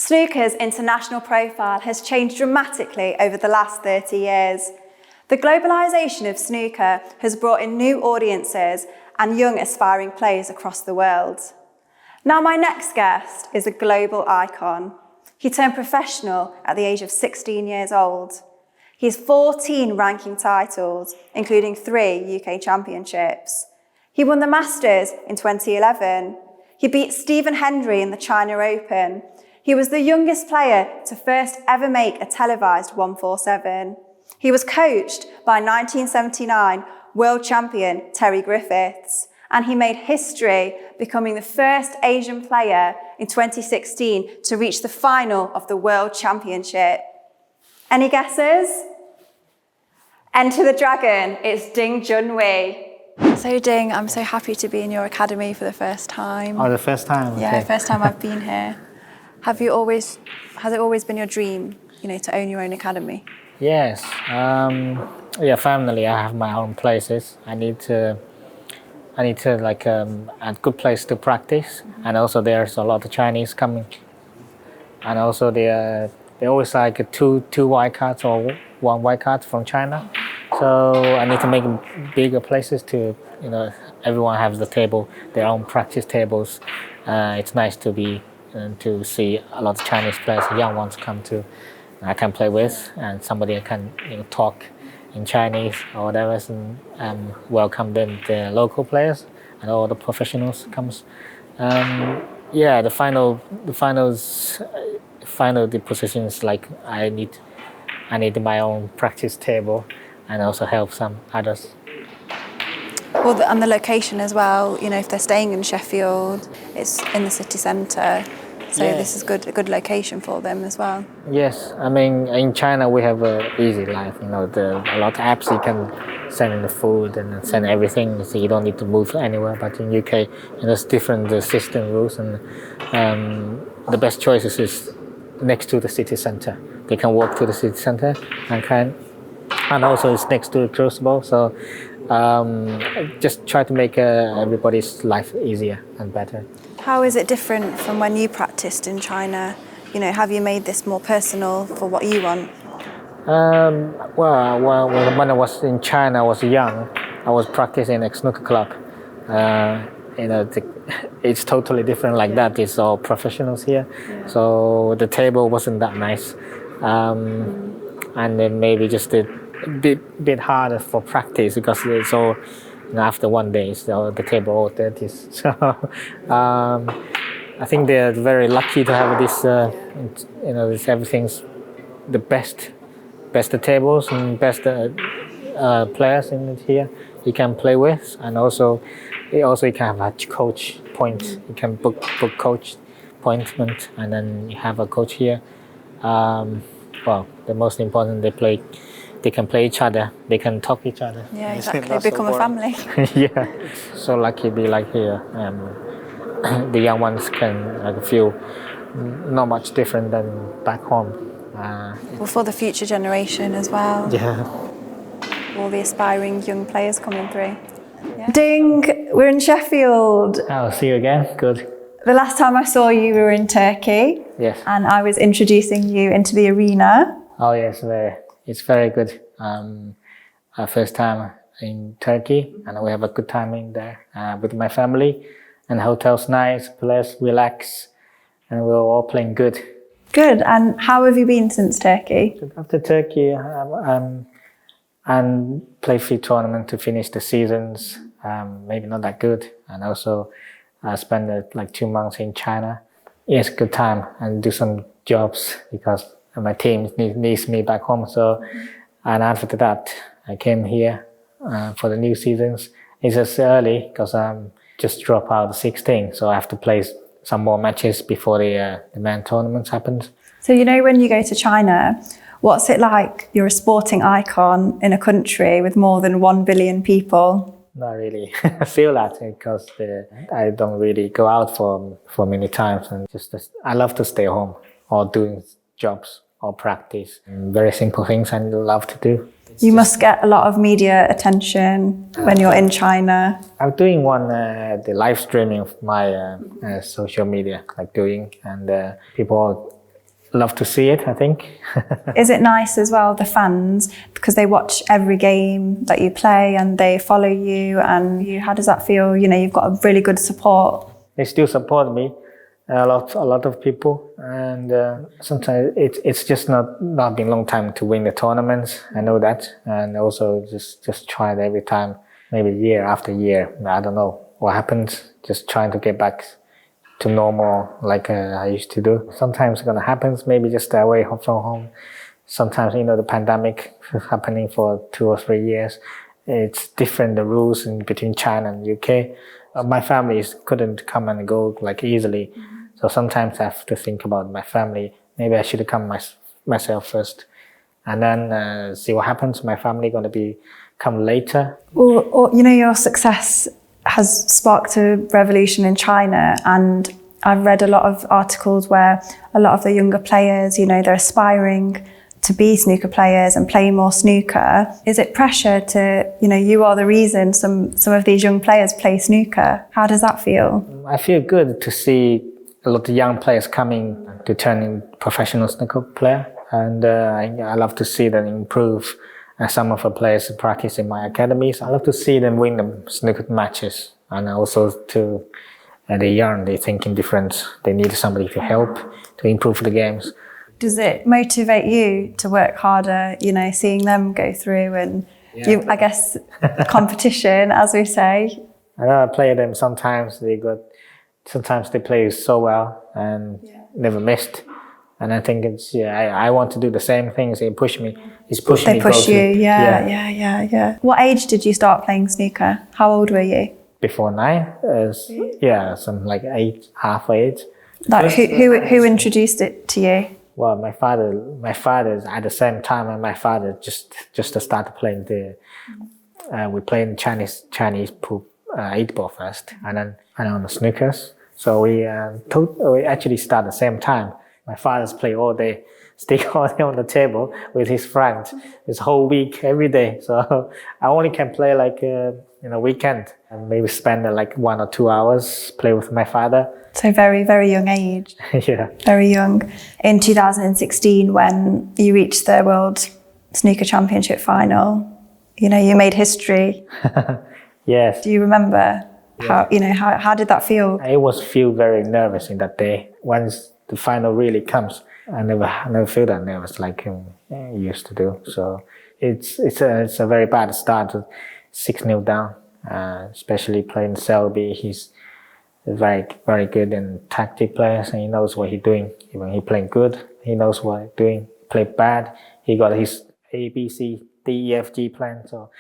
Snooker's international profile has changed dramatically over the last 30 years. The globalisation of snooker has brought in new audiences and young aspiring players across the world. Now my next guest is a global icon. He turned professional at the age of 16 years old. He has 14 ranking titles, including 3 UK championships. He won the Masters in 2011. He beat Stephen Hendry in the China Open. He was the youngest player to first ever make a televised 147. He was coached by 1979 world champion Terry Griffiths, and he made history, becoming the first Asian player in 2016 to reach the final of the World Championship. Any guesses? Enter the dragon, it's Ding Junhui. So Ding, I'm so happy to be in your academy for the first time. Oh, the first time? Okay. Yeah, first time I've been here. Has it always been your dream, to own your own academy? Yes. Yeah, finally I have my own places. I need to a good place to practice, and also there's a lot of Chinese coming, and also they always like two white cards or one white card from China. So I need to make bigger places to everyone has the table, their own practice tables. It's nice to be to see a lot of Chinese players, young ones come to. I can play with, and somebody can talk in Chinese or whatever, and welcome the local players and all the professionals comes. Yeah, the positions, like I need my own practice table and also help some others. Well, and the location as well. If they're staying in Sheffield, it's in the city centre. So yeah. This is a good location for them as well. Yes, I mean in China we have an easy life. A lot of apps you can send in the food and send everything, so you don't need to move anywhere. But in UK, there's different system rules, and the best choices is next to the city centre. They can walk to the city centre and also it's next to the Crucible. So just try to make everybody's life easier and better. How is it different from when you practiced in China? Have you made this more personal for what you want? Well, when I was in China, I was young. I was practicing at Snooker club. It's totally different like that. It's all professionals here, so the table wasn't that nice, and then maybe just a bit harder for practice because it's all. After one day, so the table all dirty. So I think they're very lucky to have this. This everything's the best tables and best players in here you can play with, and also you can have a coach point. You can book coach appointment, and then you have a coach here. Well, the most important, they can play each other, they can talk each other. Yeah, exactly, become a family. Yeah, so lucky to be like here. The young ones can feel not much different than back home. Well, for the future generation as well. Yeah. All the aspiring young players coming through. Yeah. Ding, we're in Sheffield. I'll see you again, good. The last time I saw you, we were in Turkey. Yes. And I was introducing you into the arena. Oh yes, it's very good. Our first time in Turkey, and we have a good time in there with my family. And the hotel's nice, place relax, and we're all playing good. Good. And how have you been since Turkey? After Turkey, and play a few tournaments to finish the seasons. Maybe not that good, and also spend like 2 months in China. It's a good time, and do some jobs because my team needs me back home. So, and after that, I came here for the new seasons. It's just early because I'm just dropped out of 16, so I have to play some more matches before the main tournaments happens. So when you go to China, what's it like? You're a sporting icon in a country with more than 1 billion people. Not really. I feel that because I don't really go out for many times, and I love to stay home or doing jobs or practice. Very simple things I love to do. You must get a lot of media attention when you're in China. I'm doing the live streaming of my social media, and people love to see it, I think. Is it nice as well, the fans, because they watch every game that you play and they follow you, and how does that feel? You know, you've got a really good support. They still support me, a lot of people, and sometimes it's just not been a long time to win the tournaments. I know that, and also just try it every time, maybe year after year. I don't know what happens. Just trying to get back to normal like I used to do. Sometimes it's gonna happen, maybe just stay away from home. Sometimes, you know, the pandemic is happening for 2 or 3 years. It's different, the rules in between China and UK. My family couldn't come and go like easily. So sometimes I have to think about my family. Maybe I should come myself first, and then see what happens. My family gonna come later. Or, you know, your success has sparked a revolution in China, and I've read a lot of articles where a lot of the younger players, you know, they're aspiring to be snooker players and play more snooker. Is it pressure to, you know, you are the reason some of these young players play snooker? How does that feel? I feel good to see a lot of young players coming to turn into professional snooker player, and I love to see them improve. Some of the players practice in my academies. I love to see them win the snooker matches, and also they're young, they're thinking different. They need somebody to help to improve the games. Does it motivate you to work harder, you know, seeing them go through and I guess competition, as we say? I know I play them sometimes. Sometimes they play so well and never missed. And I think I want to do the same things. They push me. He's pushing me. They push you, yeah. What age did you start playing snooker? How old were you? Before 9, some like 8, half 8. Like who introduced it to you? Well, my father at the same time, and my father just started playing we played Chinese pool 8-ball first, and then on the snookers. So we actually started at the same time. My father's play all day, stick all day on the table with his friends, this whole week, every day. So I only can play like weekend, and maybe spend like 1 or 2 hours play with my father. So very, very young age. Yeah. Very young. In 2016, when you reached the World Snooker Championship final, you know, you made history. Yes. Do you remember how did that feel? I feel very nervous in that day. Once the final really comes, I never feel that nervous like I used to do. So it's a very bad start, 6-0 down. Especially playing Selby, he's very, very good in tactic players, and he knows what he's doing. When he's playing good, he knows what he's doing. Play bad, he got his A, B, C, D, E, F, G plan. So,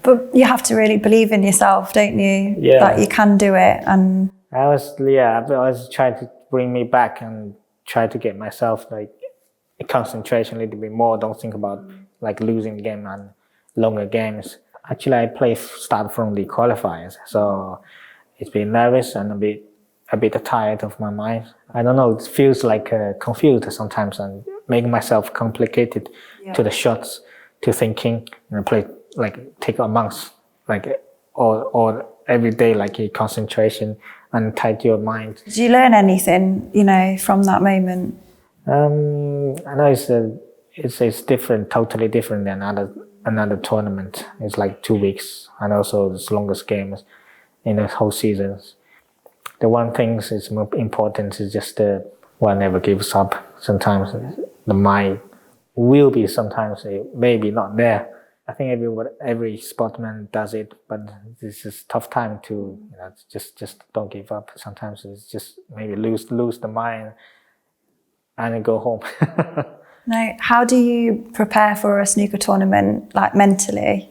but you have to really believe in yourself, don't you? Yeah. That you can do it. And I was trying to bring me back and try to get myself like a concentration a little bit more. Don't think about like losing game and longer games. Actually, I start from the qualifiers, so it's been nervous and a bit tired of my mind. I don't know, it feels like confused sometimes and making myself complicated to the shots, to thinking, and play like take a month, like or every day like a concentration and tight your mind. Did you learn anything, you know, from that moment? I know it's different, totally different than another tournament. It's like 2 weeks, and also the longest games in the whole season. The one thing is more important is just one never gives up. Sometimes the mind will be sometimes maybe not there. I think every sportsman does it, but this is tough time to just don't give up. Sometimes it's just maybe lose the mind and then go home. Now, how do you prepare for a snooker tournament, like mentally?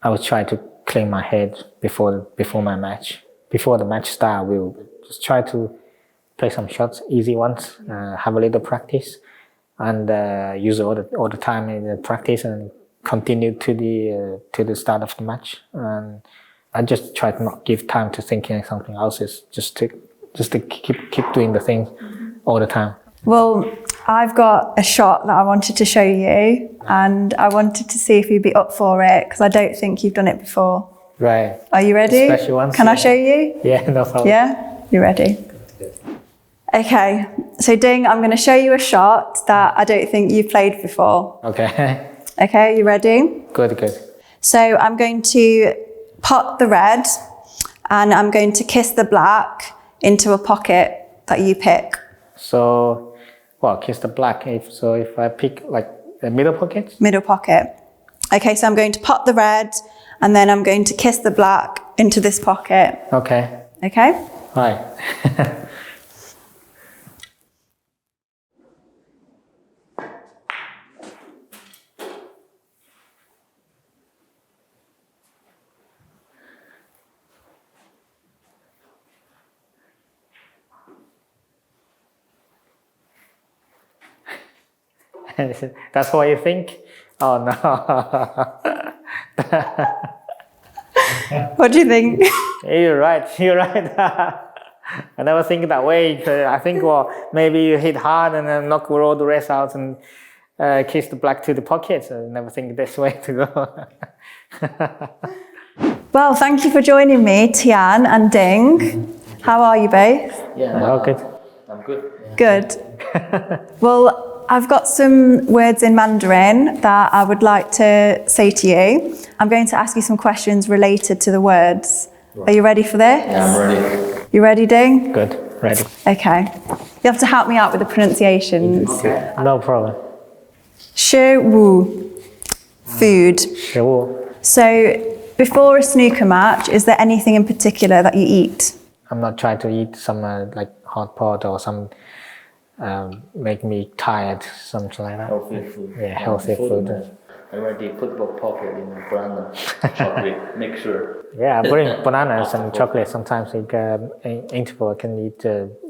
I would try to clean my head before my match. Before the match start, we'll just try to play some shots, easy ones, have a little practice, and use all the time in the practice and continue to the start of the match. And I just try to not give time to thinking something else. Is just to keep doing the thing all the time. Well, I've got a shot that I wanted to show you, and I wanted to see if you'd be up for it, because I don't think you've done it before. Right. Are you ready? Special ones. Can I show you? Yeah, no problem. Yeah? You ready? Okay, So Ding, I'm going to show you a shot that I don't think you've played before. Okay. Okay, you ready? Good, good. So I'm going to pot the red and I'm going to kiss the black into a pocket that you pick. So, well, kiss the black. If I pick like the middle pocket? Middle pocket. Okay, so I'm going to pot the red and then I'm going to kiss the black into this pocket. Okay. Okay? Right. That's what you think? Oh no. What do you think? You're right. I never think that way. 'Cause I think, well, maybe you hit hard and then knock all the rest out and kiss the black to the pocket. So I never think this way to go. Well, thank you for joining me, Tian and Ding. How are you both? Oh, good. I'm good. Good. Well, I've got some words in Mandarin that I would like to say to you. I'm going to ask you some questions related to the words. Are you ready for this? Yeah, I'm ready. You ready, Ding? Good. Ready. Okay. You have to help me out with the pronunciations. No problem. Shi Wu, food. Sure. So, before a snooker match, is there anything in particular that you eat? I'm not trying to eat some like hot pot or some make me tired, something like that. Healthy food. Yeah, healthy food. I already put the pocket in the banana chocolate. Make sure. Yeah, I bring bananas and chocolate. Sometimes in interval I can eat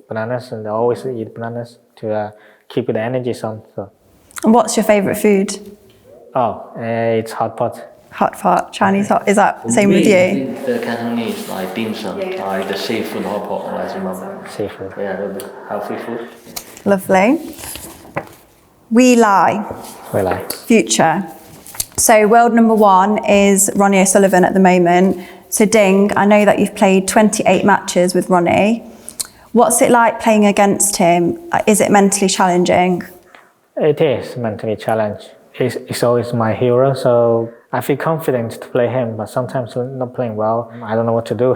bananas, and I always eat bananas to keep the energy on. So. And what's your favourite food? Oh, it's hot pot. Hot pot, Chinese hot. Is that the same with you? I think the Cantonese like dim sum, like the seafood hot pot, as you remember. Seafood. Yeah, the healthy food. Lovely. We lie. We like. Future. So world number 1 is Ronnie O'Sullivan at the moment. So Ding, I know that you've played 28 matches with Ronnie. What's it like playing against him? Is it mentally challenging? It is mentally challenging. He's always my hero, so I feel confident to play him, but sometimes not playing well. I don't know what to do.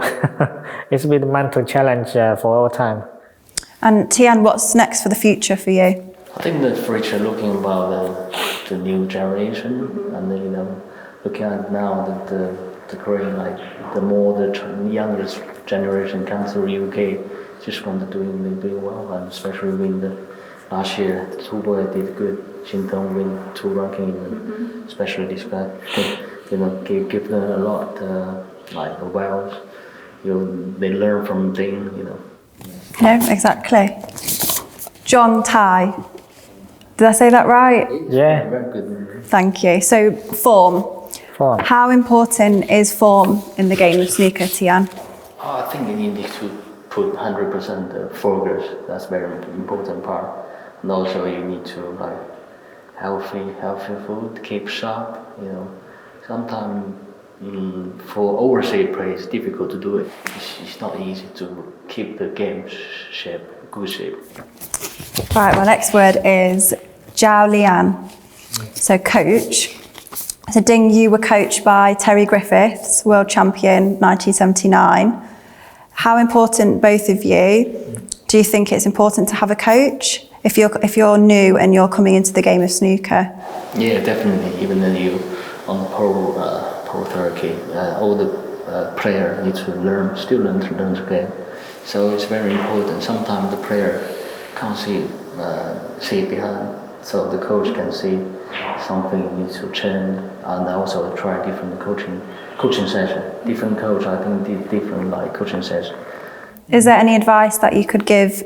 It's a bit mental challenge for all time. And Tian, what's next for the future for you? I think the future looking about the new generation, and looking at now that the growing the more the youngest generation comes to UK, just want to doing well, and especially win the last year the two boy did good. Xintong win 2 ranking, especially this guy. Give them a lot awareness. They learn from things. No, exactly. John Tai. Did I say that right? Yeah. Very good. Thank you. So form. Form. How important is form in the game of snooker, Tian? I think you need to put 100% focus. That's very important part. And also you need to healthy food, keep sharp. Sometimes for overseas play it's difficult to do it. It's not easy to keep the game good shape. Right, my next word is Zhao Lian. So coach. So Ding, you were coached by Terry Griffiths, world champion 1979. How important, both of you, do you think it's important to have a coach if you're new and you're coming into the game of snooker? Yeah, definitely. Even though you on the pro Turkey, all the player need to learn the game. So it's very important. Sometimes the player can't see behind, so the coach can see something needs to change, and also try different coaching session. Different coach, I think, different coaching session. Is there any advice that you could give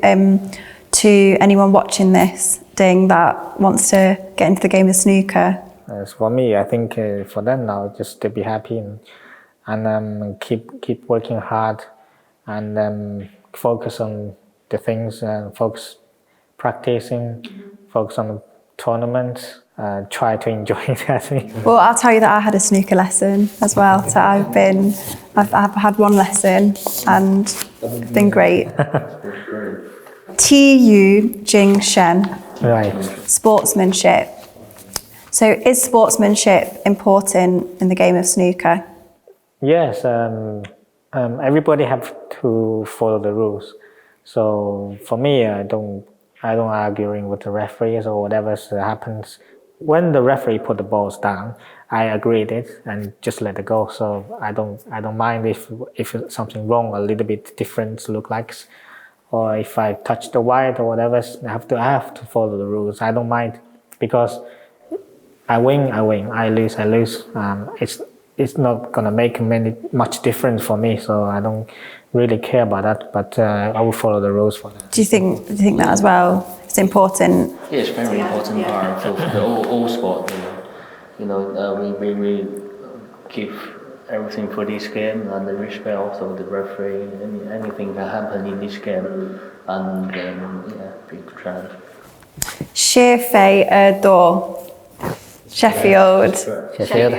to anyone watching this, Ding, that wants to get into the game of snooker? As for me, I think for them now, just to be happy and keep working hard and focus on the things, focus practicing, focus on the tournaments, try to enjoy that. Well, I'll tell you that I had a snooker lesson as well. So I've had one lesson and it's been great. Tiu Jing Shen, Right. sportsmanship. So is sportsmanship important in the game of snooker? Yes, everybody have to follow the rules. So for me, I don't arguing with the referees or whatever happens. When the referee put the balls down, I agreed it and just let it go. So I don't mind if something wrong, a little bit different look like, or if I touch the white or whatever, I have to follow the rules. I don't mind because I win, I lose, I lose. It's not gonna make much difference for me, so I don't really care about that. But I will follow the rules for that. Do you think that as well? It's important. Yeah, it's very important part for the all sport. We keep everything for this game and the respect also the referee. Anything can happen in this game, and be trying. Sheffield door. Sheffield. Sheffield.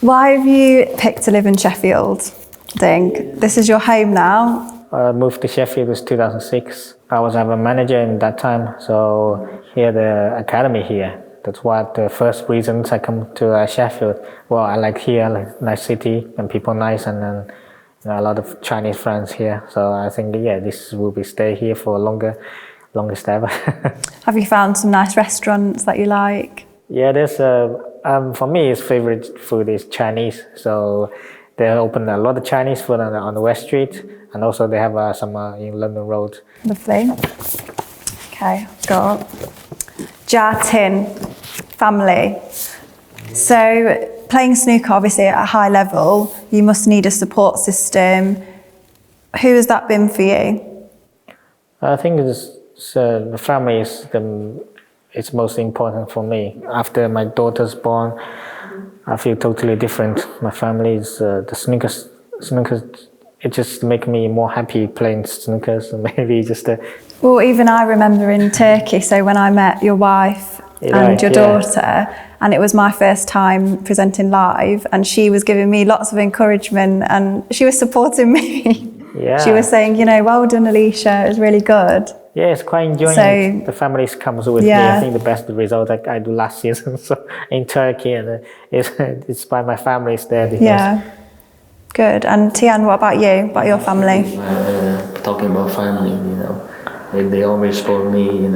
Why have you picked to live in Sheffield? This is your home now. I moved to Sheffield in 2006. I was a manager in that time, so here the academy here. That's what the first reasons I come to Sheffield. Well, I like here, like nice city and people nice, and then a lot of Chinese friends here. So I think this will be stay here for longest ever. Have you found some nice restaurants that you like? Yeah, there's for me, his favorite food is Chinese. So they open a lot of Chinese food on the West Street, and also they have some in London Road. Lovely. Okay, got Tian family. So playing snooker, obviously at a high level, you must need a support system. Who has that been for you? I think the family is it's most important for me. After my daughter's born, I feel totally different. My family is the snooker. It just makes me more happy playing snooker. So maybe just Well, even I remember in Turkey. So when I met your wife and your daughter, and it was my first time presenting live, and she was giving me lots of encouragement, and she was supporting me. Yeah. She was saying, well done, Alisha. It was really good. Yeah, it's quite enjoying it. The family comes with me. I think the best result I do last season in Turkey, and it's by my family's there. Yeah, good. And Tian, what about you? About your family? Talking about family, they always support me.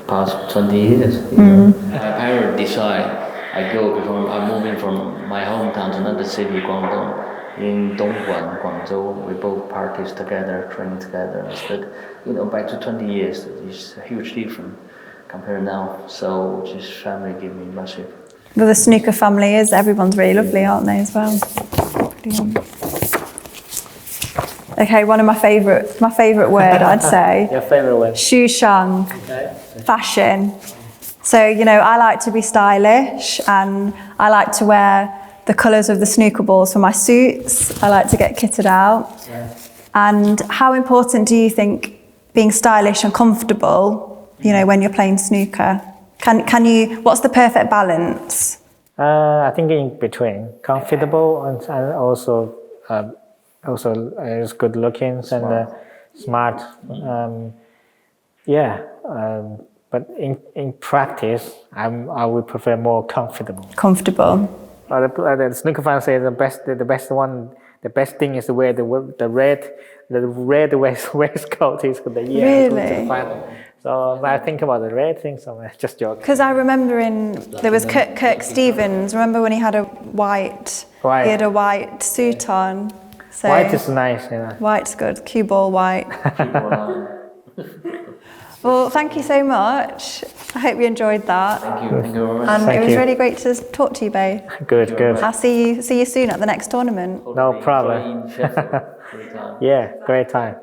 Past 20 years. My parents decide I go because I'm moving from my hometown to another city, Guangdong. In Dongguan, Guangzhou, we both practice together, train together. But back to 20 years, it's a huge difference compared now. So just family give me massive. Well, the snooker family everyone's really lovely, aren't they, as well? Okay, one of my favourite word, I'd say. Your favourite word? Shushang, fashion. So, I like to be stylish, and I like to wear the colours of the snooker balls for my suits. I like to get kitted out. Yeah. And how important do you think being stylish and comfortable, when you're playing snooker? Can you? What's the perfect balance? I think in between, comfortable and also is good looking and smart. But in practice, I would prefer more comfortable. Comfortable. The snooker fans say the best thing is to wear the red waistcoat is the year to the final. So I think about the red thing, so I just joke. Because I remember there was Kirk Stevens. Remember when he had a white suit on. So white is nice, White's good. Cue ball white. Well, thank you so much. I hope you enjoyed that. Thank you very much. And it was really great to talk to you both. Good. I'll see you soon at the next tournament. No problem. Yeah, great time.